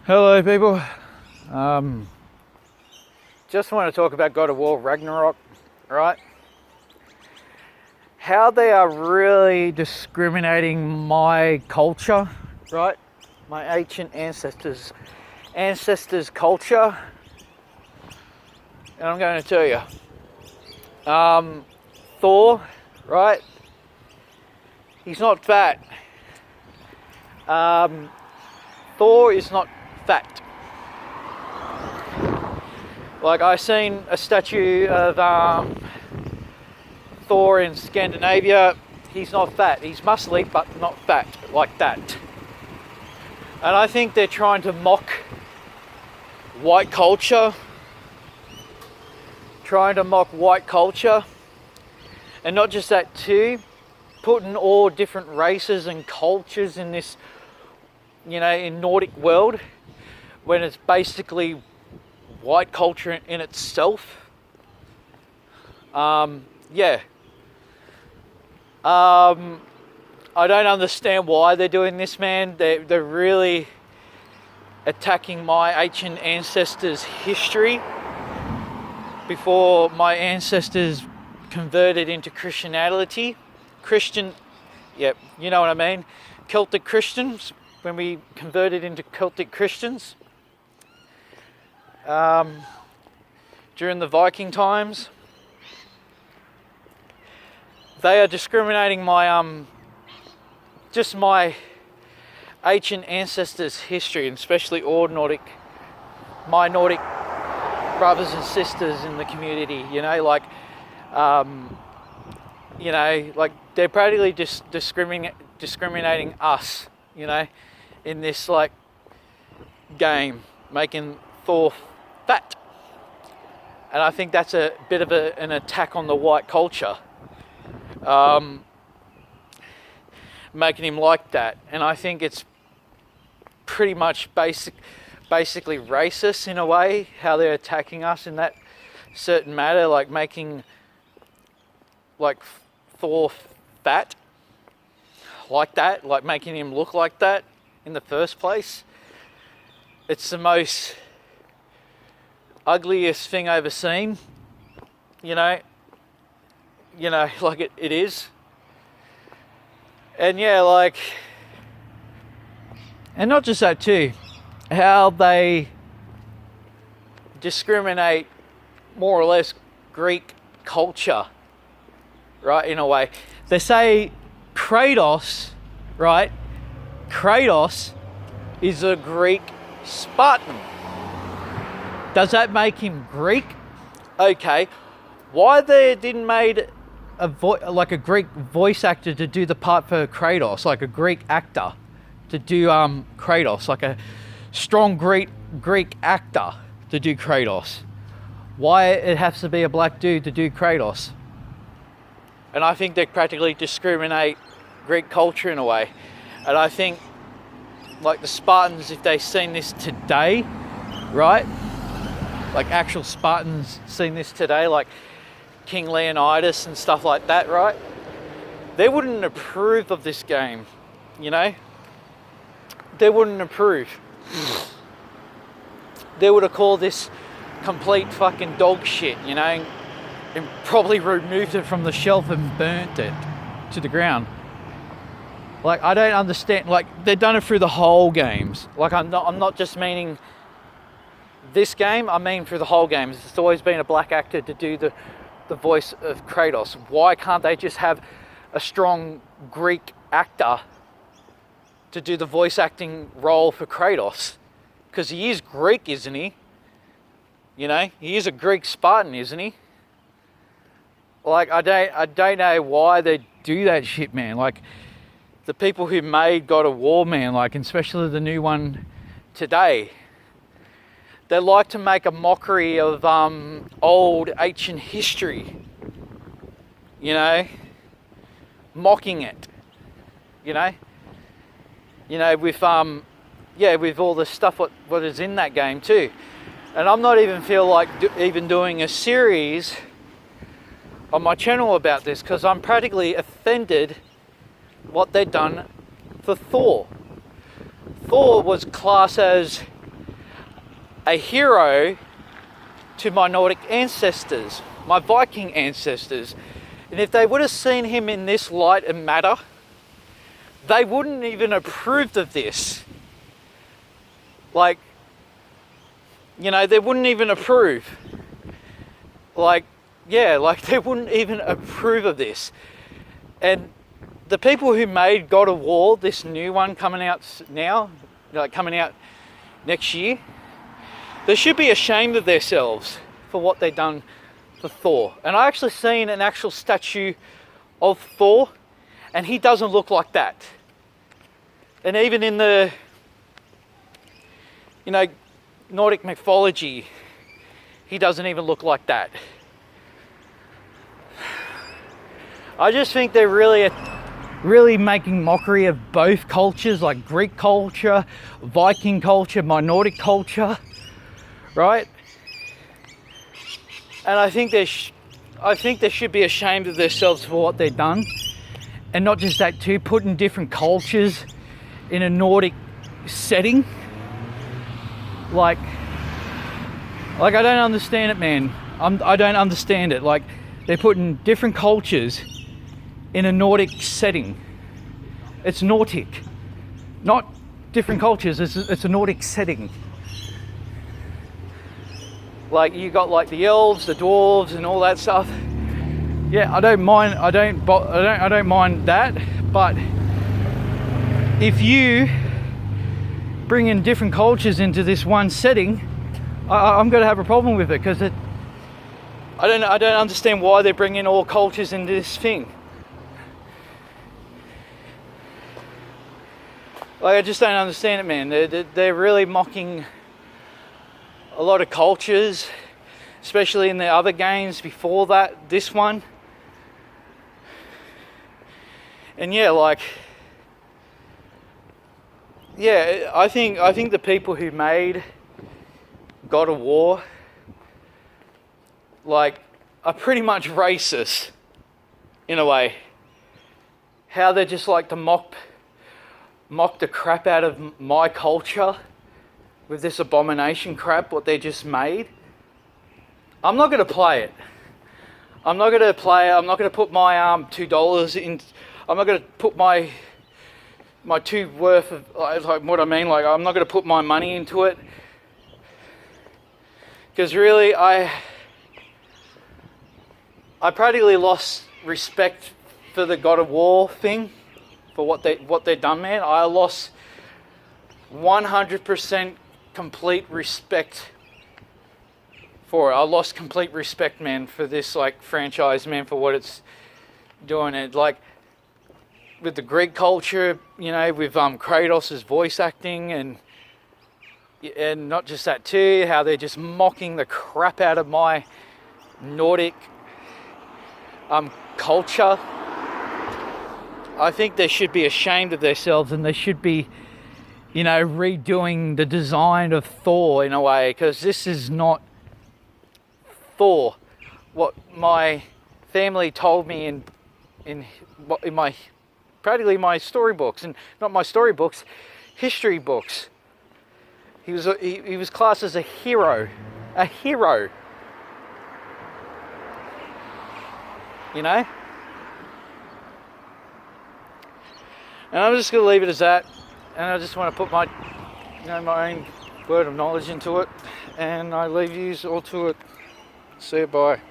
Hello people, just want to talk about God of War Ragnarok, right? How they are really discriminating my culture, right? My ancient ancestors culture, and I'm going to tell you, Thor, right? He's not fat. Thor is not fat. Like, I seen a statue of Thor in Scandinavia. He's not fat. He's muscly, but not fat like that. And I think they're trying to mock white culture. And not just that too, putting all different races and cultures in this, in Nordic world, when it's basically white culture in itself. I don't understand why they're doing this, man. They're really attacking my ancient ancestors' history before my ancestors converted into Christianity. You know what I mean? Celtic Christians, when we converted into Celtic Christians during the Viking times. They are discriminating my just my ancient ancestors' history, and especially all my Nordic brothers and sisters in the community. They're practically just discriminating us, in this game, making Thor fat. And I think that's a bit of an attack on the white culture, making him like that. And I think it's pretty much basically racist in a way, how they're attacking us in that certain matter, like making Thor fat like that, like making him look like that in the first place. It's the most ugliest thing I've ever seen, like it is. And and not just that too, how they discriminate more or less Greek culture, right, in a way. They say Kratos, right? Kratos is a Greek Spartan. Does that make him Greek? Okay. Why they didn't made a Greek voice actor to do the part for Kratos, like a Greek actor to do Kratos, like a strong Greek actor to do Kratos? Why it has to be a black dude to do Kratos? And I think they practically discriminate Greek culture in a way. And I think, like the Spartans, if they seen this today, right? Like actual Spartans seen this today, like King Leonidas and stuff like that, right? They wouldn't approve of this game, They wouldn't approve. They would have called this complete fucking dog shit, and probably removed it from the shelf and burnt it to the ground. Like, I don't understand. Like, they've done it through the whole games. Like, I'm not just meaning this game. I mean through the whole game. It's always been a black actor to do the voice of Kratos. Why can't they just have a strong Greek actor to do the voice acting role for Kratos? Because he is Greek, isn't he? He is a Greek Spartan, isn't he? Like, I don't know why they do that shit, man. Like, the people who made God of War, man, like, especially the new one today, they like to make a mockery of old ancient history, mocking it, with all the stuff what is in that game too. And I'm not even feel like even doing a series on my channel about this, because I'm practically offended what they've done for Thor. Thor was classed as a hero to my Nordic ancestors, my Viking ancestors. And if they would have seen him in this light and matter, they wouldn't even approve of this. Like, you know, they wouldn't even approve. Like, yeah, like they wouldn't even approve of this. And the people who made God of War, this new one coming out now, like coming out next year, they should be ashamed of themselves for what they've done for Thor. And I actually seen an actual statue of Thor, and he doesn't look like that. And even in the, you know, Nordic mythology, he doesn't even look like that. I just think they're really making mockery of both cultures, like Greek culture, Viking culture, my Nordic culture, right? And I think they should be ashamed of themselves for what they've done. And not just that too, putting different cultures in a Nordic setting. Like I don't understand it, man. I don't understand it. Like, they're putting different cultures in a Nordic setting. It's Nordic, not different cultures. It's a Nordic setting. Like, you got like the elves, the dwarves, and all that stuff. Yeah, I don't mind. I don't mind that. But if you bring in different cultures into this one setting, I'm going to have a problem with it, because I don't understand why they're bringing all cultures into this thing. Like, I just don't understand it, man. They're really mocking a lot of cultures, especially in the other games before that, this one. And yeah, like, yeah, I think the people who made God of War, like, are pretty much racist in a way. How they just like to mock the crap out of my culture with this abomination crap, what they just made. I'm not going to play it. I'm not going to put my $2 in. I'm not going to put my two worth of, like, what I mean. Like, I'm not going to put my money into it, because really, I practically lost respect for the God of War thing, for what they done, man. I lost 100% complete respect for it. I lost complete respect, man, for this, like, franchise, man, for what it's doing. It, like, with the Greek culture, you know, with Kratos' voice acting, and not just that too, how they're just mocking the crap out of my Nordic culture. I think they should be ashamed of themselves, and they should be, you know, redoing the design of Thor in a way, because this is not Thor. What my family told me in my practically my storybooks, and not my storybooks, history books. He was classed as a hero. You know? And I'm just going to leave it as that. And I just want to put my own word of knowledge into it. And I leave you all to it. See you, bye.